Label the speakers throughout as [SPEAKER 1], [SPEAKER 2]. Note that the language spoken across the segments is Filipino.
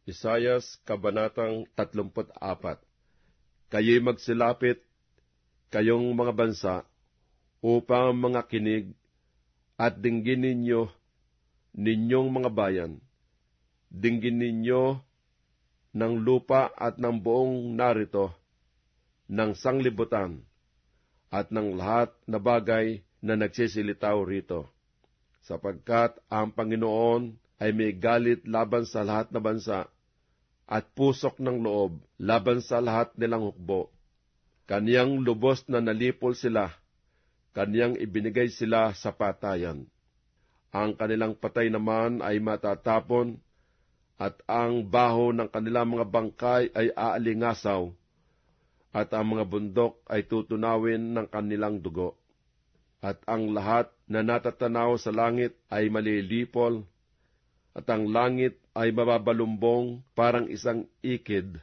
[SPEAKER 1] Isayas, Kabanatang 34. Kayo'y magsilapit, kayong mga bansa, upang mga kinig, at dinggin ninyo, ninyong mga bayan. Dinggin ninyo ng lupa at ng buong narito, ng sanglibutan, at ng lahat na bagay na nagsisilitaw rito. Sapagkat ang Panginoon ay may galit laban sa lahat na bansa, at pusok ng loob laban sa lahat nilang hukbo. Kaniyang lubos na nalipol sila, kaniyang ibinigay sila sa patayan. Ang kanilang patay naman ay matatapon, at ang baho ng kanilang mga bangkay ay aalingasaw, at ang mga bundok ay tutunawin ng kanilang dugo. At ang lahat na natatanaw sa langit ay malilipol, at ang langit ay mababalumbong parang isang ikid,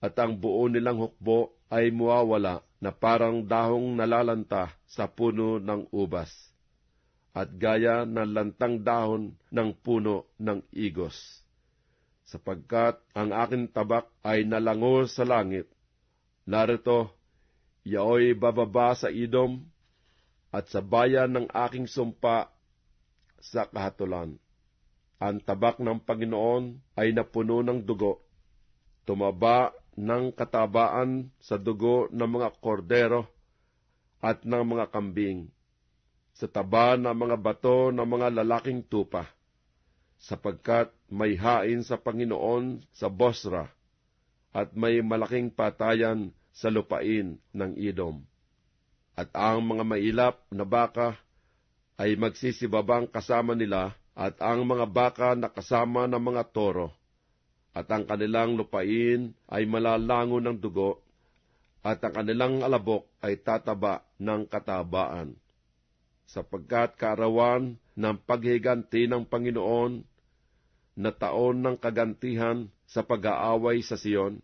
[SPEAKER 1] at ang buo nilang hukbo ay mawawala na parang dahong nalalanta sa puno ng ubas, at gaya ng lantang dahon ng puno ng igos. Sapagkat ang aking tabak ay nalango sa langit, narito, yaoy bababa sa Edom, at sa bayan ng aking sumpa sa kahatulan. Ang tabak ng Panginoon ay napuno ng dugo, tumaba ng katabaan sa dugo ng mga kordero at ng mga kambing, sa taba ng mga bato ng mga lalaking tupa, sapagkat may hain sa Panginoon sa Bosra, at may malaking patayan sa lupain ng Edom. At ang mga mailap na baka ay magsisibabang kasama nila, at ang mga baka na kasama ng mga toro, at ang kanilang lupain ay malalango ng dugo, at ang kanilang alabok ay tataba ng katabaan. Sapagkat kaarawan ng paghiganti ng Panginoon, na taon ng kagantihan sa pag-aaway sa Sion,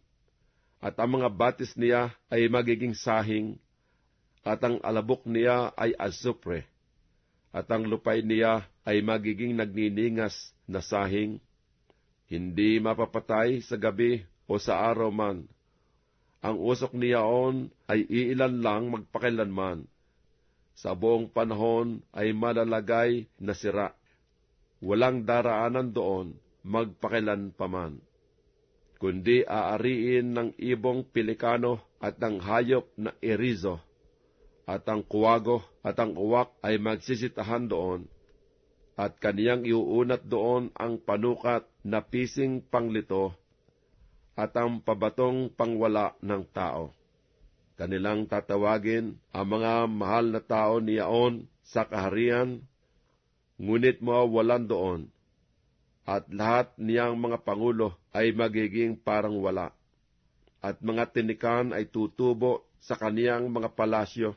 [SPEAKER 1] at ang mga batis niya ay magiging sahing, at ang alabok niya ay azupre, at ang lupain niya ay magiging nagniningas na sahing, hindi mapapatay sa gabi o sa araw man. Ang usok niyaon ay iilan lang magpakilanman, sa buong panahon ay malalagay na sira, walang daraanan doon magpakilan paman. Kundi aariin ng ibong pelikano at ng hayop na irizo, at ang kuwago at ang uwak ay magsisitahan doon, at kaniyang iuunat doon ang panukat na pising panglito, at ang pabatong pangwala ng tao. Kanilang tatawagin ang mga mahal na tao niyaon sa kaharian, ngunit mawawalan doon, at lahat niyang mga pangulo ay magiging parang wala, at mga tinikan ay tutubo sa kaniyang mga palasyo,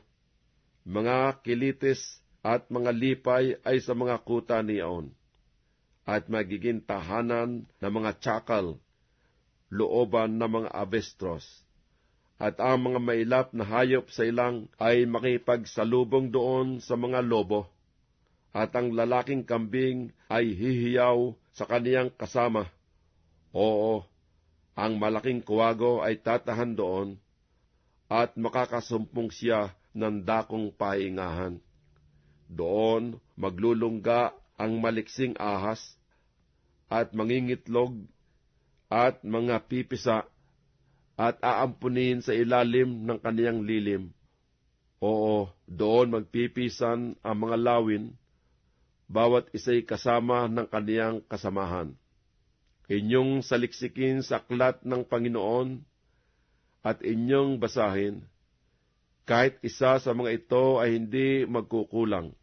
[SPEAKER 1] mga kilitis at mga lipay ay sa mga kuta niyaon, at magiging tahanan ng mga tsakal, looban ng mga abestros, at ang mga mailap na hayop sa ilang ay makipagsalubong doon sa mga lobo, at ang lalaking kambing ay hihiyaw sa kaniyang kasama. Oo, ang malaking kuwago ay tatahan doon, at makakasumpong siya ng dakong pahingahan. Doon maglulungga ang maliksing ahas, at mangingitlog, at mga pipisa, at aampunin sa ilalim ng kaniyang lilim. Oo, doon magpipisan ang mga lawin, bawat isa'y kasama ng kaniyang kasamahan. Inyong saliksikin sa aklat ng Panginoon, at inyong basahin. Kahit isa sa mga ito ay hindi magkukulang.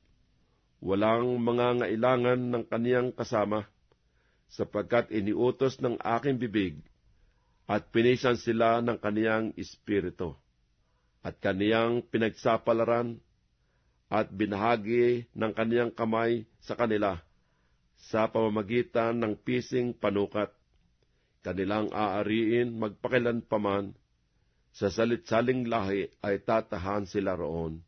[SPEAKER 1] Walang mga ngailangan ng kaniyang kasama, sapagkat iniutos ng aking bibig, at pinisan sila ng kaniyang espiritu, at kaniyang pinagsapalaran, at binahagi ng kaniyang kamay sa kanila, sa pamamagitan ng pising panukat. Kanilang aariin magpakilanpaman, sa salit-saling lahi ay tatahan sila roon.